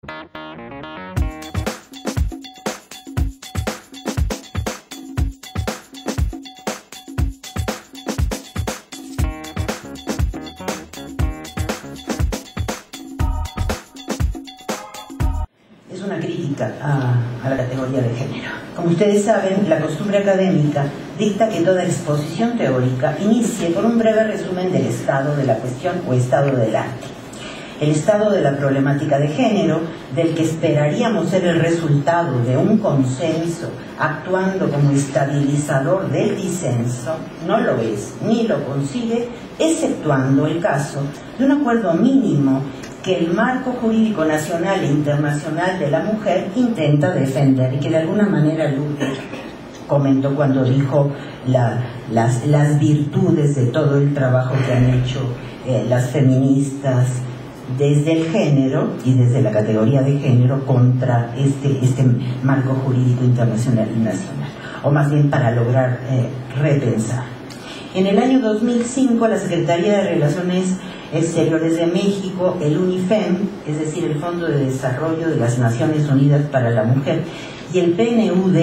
Es una crítica a la categoría de género. Como ustedes saben, la costumbre académica dicta que toda exposición teórica inicie por un breve resumen del estado de la cuestión o estado del arte. El estado de la problemática de género, del que esperaríamos ser el resultado de un consenso actuando como estabilizador del disenso, no lo es, ni lo consigue, exceptuando el caso de un acuerdo mínimo que el marco jurídico nacional e internacional de la mujer intenta defender, y que de alguna manera Ludwig comentó cuando dijo las virtudes de todo el trabajo que han hecho las feministas desde el género y desde la categoría de género contra este marco jurídico internacional y nacional, o más bien para lograr repensar. En el año 2005, la Secretaría de Relaciones Exteriores de México, el UNIFEM, es decir, el Fondo de Desarrollo de las Naciones Unidas para la Mujer, y el PNUD,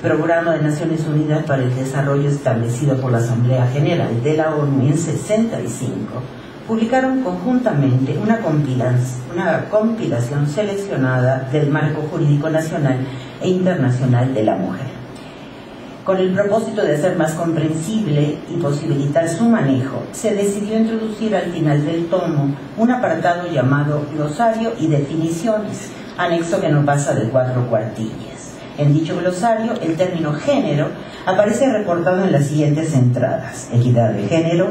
Programa de Naciones Unidas para el Desarrollo establecido por la Asamblea General de la ONU en 65, publicaron conjuntamente una compilación seleccionada del marco jurídico nacional e internacional de la mujer. Con el propósito de hacer más comprensible y posibilitar su manejo, se decidió introducir al final del tomo un apartado llamado Glosario y Definiciones, anexo que no pasa de 4 cuartillas. En dicho glosario, el término género aparece reportado en las siguientes entradas: equidad de género,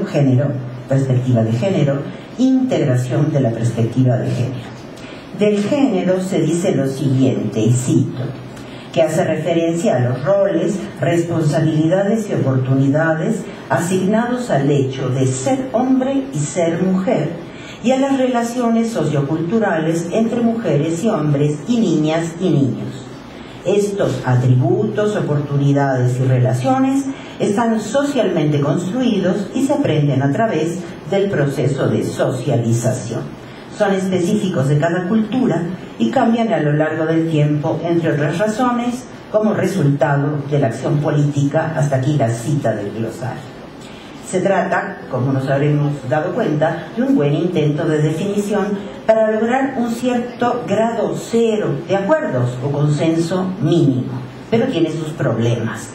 perspectiva de género, integración de la perspectiva de género. Del género se dice lo siguiente, y cito, que hace referencia a los roles, responsabilidades y oportunidades asignados al hecho de ser hombre y ser mujer, y a las relaciones socioculturales entre mujeres y hombres y niñas y niños. Estos atributos, oportunidades y relaciones están socialmente construidos y se aprenden a través del proceso de socialización. Son específicos de cada cultura y cambian a lo largo del tiempo, entre otras razones, como resultado de la acción política. Hasta aquí la cita del glosario. Se trata, como nos habremos dado cuenta, de un buen intento de definición para lograr un cierto grado cero de acuerdos o consenso mínimo, pero tiene sus problemas.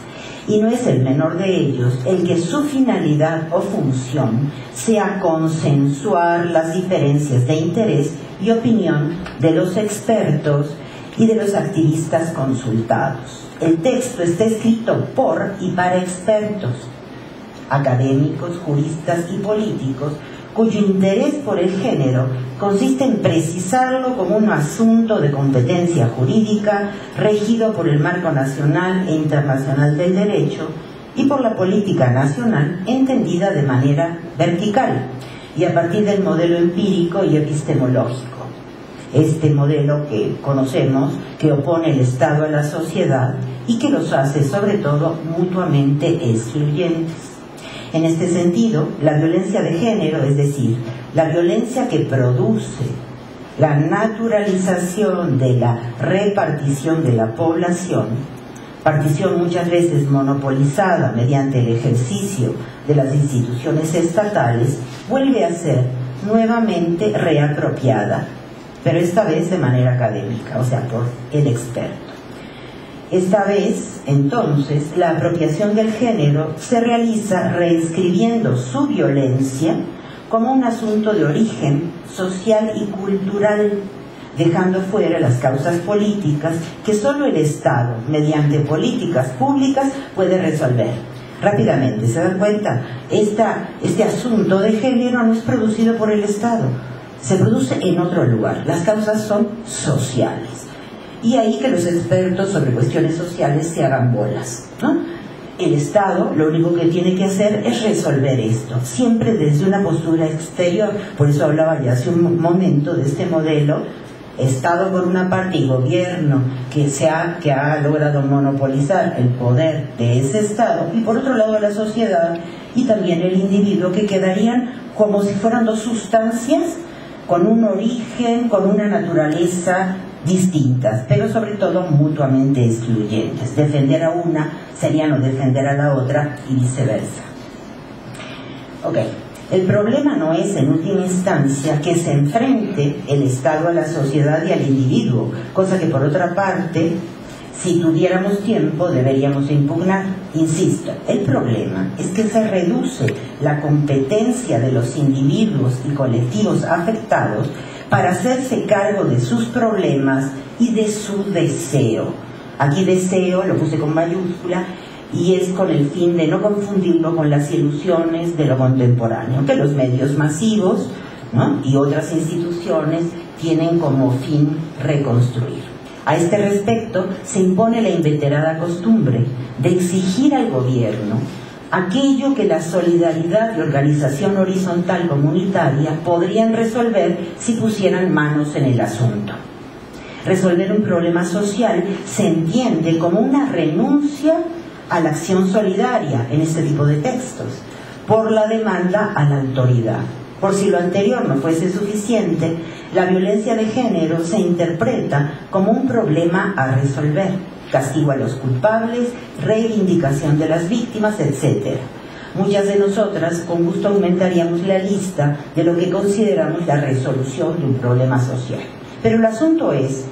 Y no es el menor de ellos el que su finalidad o función sea consensuar las diferencias de interés y opinión de los expertos y de los activistas consultados. El texto está escrito por y para expertos, académicos, juristas y políticos, cuyo interés por el género consiste en precisarlo como un asunto de competencia jurídica regido por el marco nacional e internacional del derecho y por la política nacional entendida de manera vertical y a partir del modelo empírico y epistemológico. Este modelo que conocemos, que opone el Estado a la sociedad y que los hace sobre todo mutuamente excluyentes. En este sentido, la violencia de género, es decir, la violencia que produce la naturalización de la repartición de la población, partición muchas veces monopolizada mediante el ejercicio de las instituciones estatales, vuelve a ser nuevamente reapropiada, pero esta vez de manera académica, o sea, por el experto. Esta vez, entonces, la apropiación del género se realiza reescribiendo su violencia como un asunto de origen social y cultural, dejando fuera las causas políticas que solo el Estado, mediante políticas públicas, puede resolver. Rápidamente, ¿se dan cuenta? Este asunto de género no es producido por el Estado, se produce en otro lugar. Las causas son sociales. Y ahí que los expertos sobre cuestiones sociales se hagan bolas, ¿no? El Estado lo único que tiene que hacer es resolver esto, siempre desde una postura exterior. Por eso hablaba ya hace un momento de este modelo, Estado por una parte y gobierno que ha logrado monopolizar el poder de ese Estado, y por otro lado la sociedad y también el individuo, que quedarían como si fueran dos sustancias con un origen, con una naturaleza distintas, pero sobre todo mutuamente excluyentes. Defender a una sería no defender a la otra y viceversa. Ok, el problema no es en última instancia que se enfrente el Estado a la sociedad y al individuo, cosa que por otra parte, si tuviéramos tiempo, deberíamos impugnar. Insisto, el problema es que se reduce la competencia de los individuos y colectivos afectados para hacerse cargo de sus problemas y de su deseo. Aquí deseo lo puse con mayúscula y es con el fin de no confundirlo con las ilusiones de lo contemporáneo, que los medios masivos, ¿no?, y otras instituciones tienen como fin reconstruir. A este respecto, se impone la inveterada costumbre de exigir al gobierno aquello que la solidaridad y organización horizontal comunitaria podrían resolver si pusieran manos en el asunto. Resolver un problema social se entiende como una renuncia a la acción solidaria en este tipo de textos, por la demanda a la autoridad. Por si lo anterior no fuese suficiente, la violencia de género se interpreta como un problema a resolver: castigo a los culpables, reivindicación de las víctimas, etc. Muchas de nosotras con gusto aumentaríamos la lista de lo que consideramos la resolución de un problema social. Pero el asunto es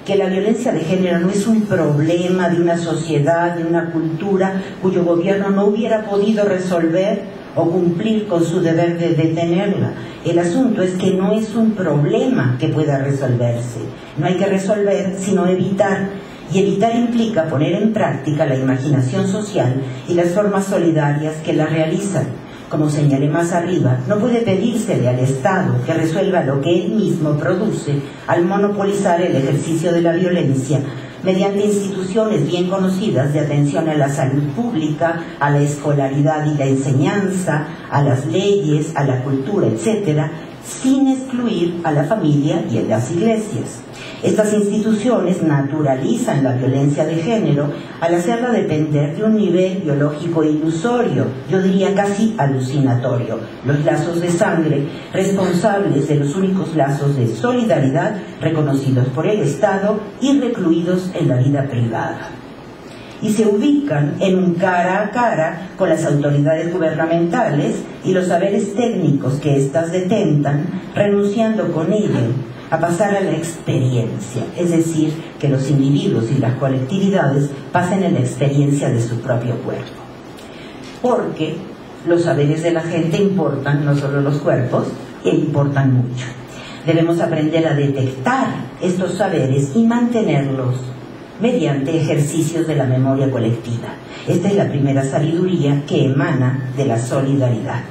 que la violencia de género no es un problema de una sociedad, de una cultura cuyo gobierno no hubiera podido resolver o cumplir con su deber de detenerla. El asunto es que no es un problema que pueda resolverse. No hay que resolver, sino evitar. Y evitar implica poner en práctica la imaginación social y las formas solidarias que la realizan. Como señalé más arriba, no puede pedírsele al Estado que resuelva lo que él mismo produce al monopolizar el ejercicio de la violencia mediante instituciones bien conocidas de atención a la salud pública, a la escolaridad y la enseñanza, a las leyes, a la cultura, etc., sin excluir a la familia y a las iglesias. Estas instituciones naturalizan la violencia de género al hacerla depender de un nivel biológico ilusorio, yo diría casi alucinatorio: los lazos de sangre, responsables de los únicos lazos de solidaridad reconocidos por el Estado y recluidos en la vida privada. Y se ubican en un cara a cara con las autoridades gubernamentales y los saberes técnicos que éstas detentan, renunciando con ello a pasar a la experiencia, es decir, que los individuos y las colectividades pasen en la experiencia de su propio cuerpo. Porque los saberes de la gente importan, no solo los cuerpos, e importan mucho. Debemos aprender a detectar estos saberes y mantenerlos mediante ejercicios de la memoria colectiva. Esta es la primera sabiduría que emana de la solidaridad.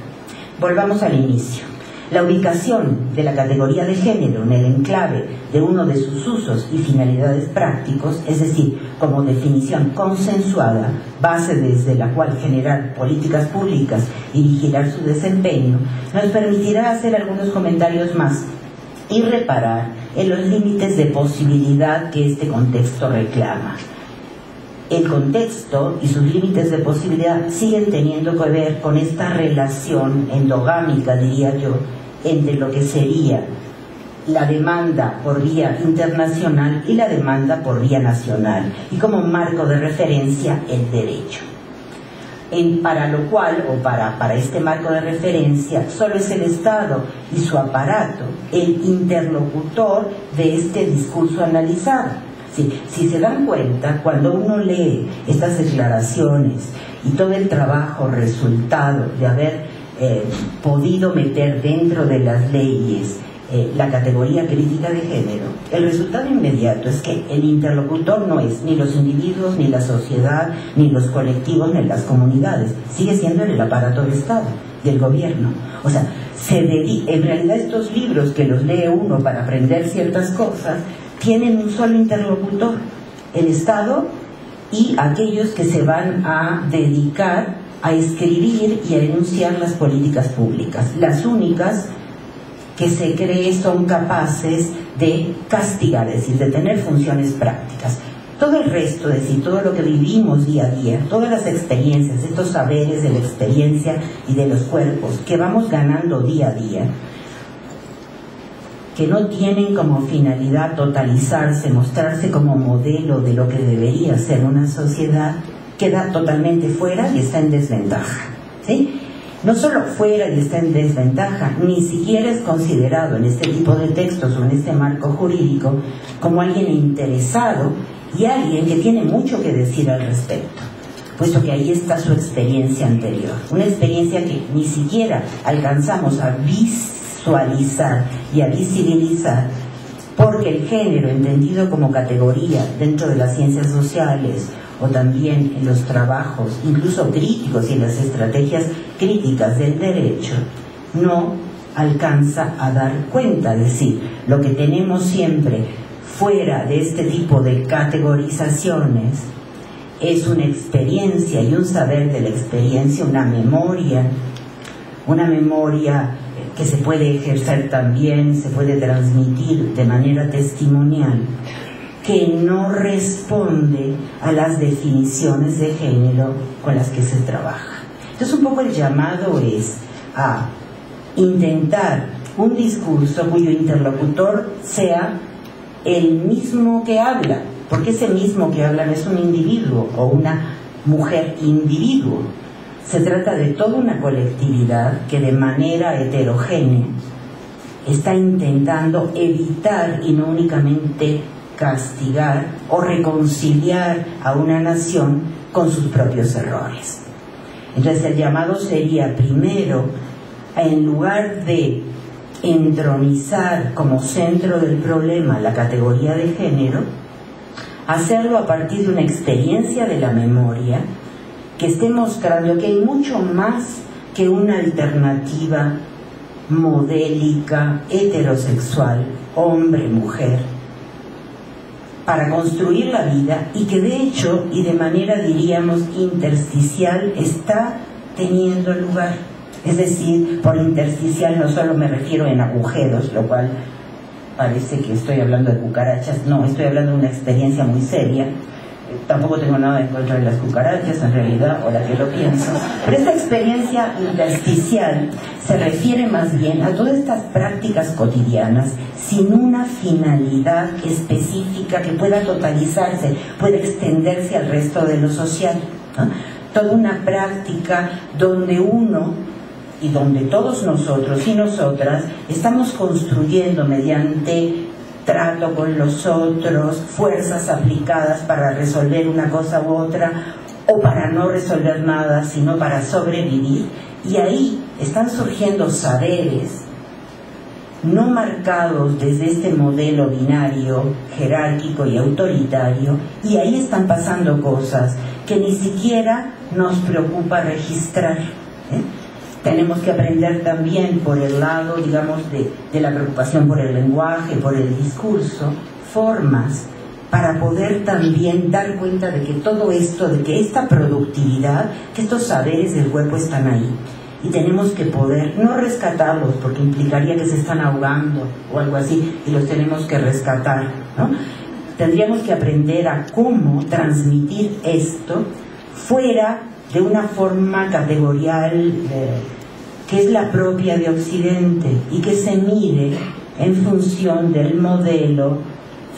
Volvamos al inicio. La ubicación de la categoría de género en el enclave de uno de sus usos y finalidades prácticos, es decir, como definición consensuada, base desde la cual generar políticas públicas y vigilar su desempeño, nos permitirá hacer algunos comentarios más y reparar en los límites de posibilidad que este contexto reclama. El contexto y sus límites de posibilidad siguen teniendo que ver con esta relación endogámica, diría yo, entre lo que sería la demanda por vía internacional y la demanda por vía nacional, y como marco de referencia el derecho. Para lo cual, o para este marco de referencia, solo es el Estado y su aparato el interlocutor de este discurso analizado. Si se dan cuenta, cuando uno lee estas declaraciones y todo el trabajo resultado de haber podido meter dentro de las leyes la categoría crítica de género, el resultado inmediato es que el interlocutor no es ni los individuos, ni la sociedad, ni los colectivos, ni las comunidades. Sigue siendo el aparato del Estado, del gobierno. O sea, en realidad estos libros que los lee uno para aprender ciertas cosas tienen un solo interlocutor: el Estado y aquellos que se van a dedicar a escribir y a enunciar las políticas públicas, las únicas que se cree son capaces de castigar, es decir, de tener funciones prácticas. Todo el resto, es decir, todo lo que vivimos día a día, todas las experiencias, estos saberes de la experiencia y de los cuerpos que vamos ganando día a día, que no tienen como finalidad totalizarse, mostrarse como modelo de lo que debería ser una sociedad, queda totalmente fuera y está en desventaja, ¿sí? No solo fuera y está en desventaja, ni siquiera es considerado en este tipo de textos o en este marco jurídico como alguien interesado y alguien que tiene mucho que decir al respecto, puesto que ahí está su experiencia anterior, una experiencia que ni siquiera alcanzamos a visualizar y a visibilizar, porque el género, entendido como categoría dentro de las ciencias sociales o también en los trabajos, incluso críticos y en las estrategias críticas del derecho, no alcanza a dar cuenta. Es decir, lo que tenemos siempre fuera de este tipo de categorizaciones es una experiencia y un saber de la experiencia, una memoria que se puede ejercer también, se puede transmitir de manera testimonial, que no responde a las definiciones de género con las que se trabaja. Entonces, un poco el llamado es a intentar un discurso cuyo interlocutor sea el mismo que habla, porque ese mismo que habla no es un individuo o una mujer individuo. Se trata de toda una colectividad que de manera heterogénea está intentando evitar y no únicamente castigar o reconciliar a una nación con sus propios errores. Entonces el llamado sería, primero, en lugar de entronizar como centro del problema la categoría de género, hacerlo a partir de una experiencia de la memoria que esté mostrando que hay mucho más que una alternativa modélica, heterosexual, hombre-mujer, para construir la vida, y que de hecho y de manera, diríamos, intersticial está teniendo lugar. Es decir, por intersticial no solo me refiero en agujeros, lo cual parece que estoy hablando de cucarachas. No, estoy hablando de una experiencia muy seria. Tampoco tengo nada en contra de las cucarachas, en realidad, ahora que lo pienso. Pero esta experiencia intersticial se refiere más bien a todas estas prácticas cotidianas sin una finalidad específica que pueda totalizarse, pueda extenderse al resto de lo social, ¿no? Toda una práctica donde uno y donde todos nosotros y nosotras estamos construyendo mediante trato con los otros, fuerzas aplicadas para resolver una cosa u otra, o para no resolver nada, sino para sobrevivir. Y ahí están surgiendo saberes no marcados desde este modelo binario, jerárquico y autoritario, y ahí están pasando cosas que ni siquiera nos preocupa registrar, Tenemos que aprender también por el lado, digamos, de la preocupación por el lenguaje, por el discurso, formas para poder también dar cuenta de que todo esto, de que esta productividad, que estos saberes del cuerpo están ahí. Y tenemos que poder, no rescatarlos, porque implicaría que se están ahogando o algo así, y los tenemos que rescatar, ¿no? Tendríamos que aprender a cómo transmitir esto fuera de una forma categorial que es la propia de Occidente y que se mide en función del modelo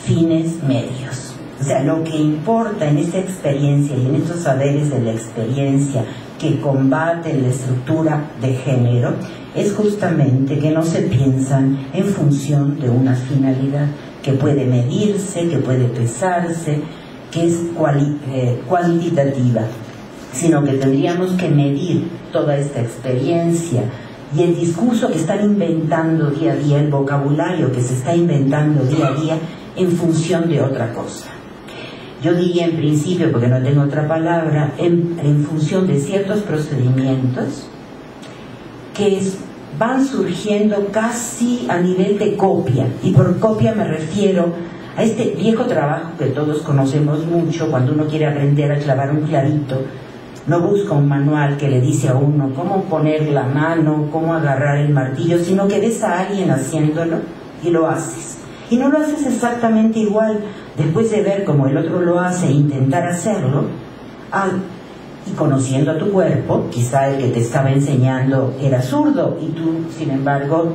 fines medios. O sea, lo que importa en esta experiencia y en estos saberes de la experiencia que combaten la estructura de género es justamente que no se piensan en función de una finalidad que puede medirse, que puede pesarse, que es cuantitativa, sino que tendríamos que medir toda esta experiencia y el discurso que están inventando día a día, el vocabulario que se está inventando día a día en función de otra cosa. Yo diría en principio, porque no tengo otra palabra, en función de ciertos procedimientos que van surgiendo casi a nivel de copia, y por copia me refiero a este viejo trabajo que todos conocemos mucho. Cuando uno quiere aprender a clavar un clavito, no busca un manual que le dice a uno cómo poner la mano, cómo agarrar el martillo, sino que ves a alguien haciéndolo y lo haces. Y no lo haces exactamente igual. Después de ver cómo el otro lo hace e intentar hacerlo, y conociendo a tu cuerpo, quizá el que te estaba enseñando era zurdo y tú, sin embargo,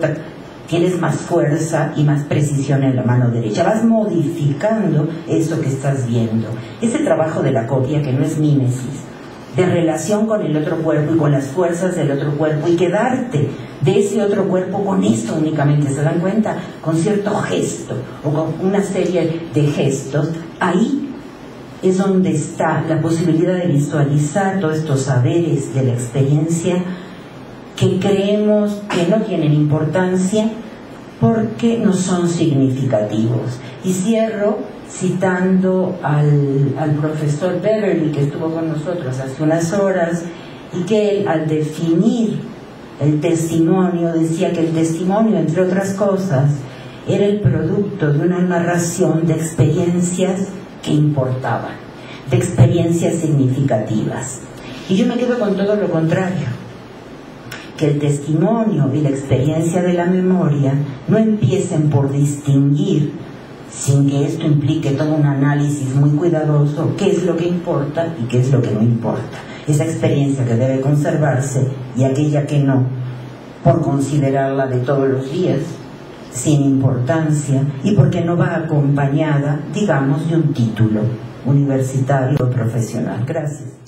tienes más fuerza y más precisión en la mano derecha. Vas modificando eso que estás viendo. Ese trabajo de la copia, que no es mímesis, de relación con el otro cuerpo y con las fuerzas del otro cuerpo, y quedarte de ese otro cuerpo con esto únicamente, ¿se dan cuenta? Con cierto gesto o con una serie de gestos. Ahí es donde está la posibilidad de visualizar todos estos saberes de la experiencia que creemos que no tienen importancia porque no son significativos. Y cierro citando al profesor Beverly, que estuvo con nosotros hace unas horas, y que él, al definir el testimonio, decía que el testimonio, entre otras cosas, era el producto de una narración de experiencias que importaban, de experiencias significativas. Y yo me quedo con todo lo contrario, que el testimonio y la experiencia de la memoria no empiecen por distinguir, sin que esto implique todo un análisis muy cuidadoso, qué es lo que importa y qué es lo que no importa. Esa experiencia que debe conservarse y aquella que no, por considerarla de todos los días, sin importancia, y porque no va acompañada, digamos, de un título universitario o profesional. Gracias.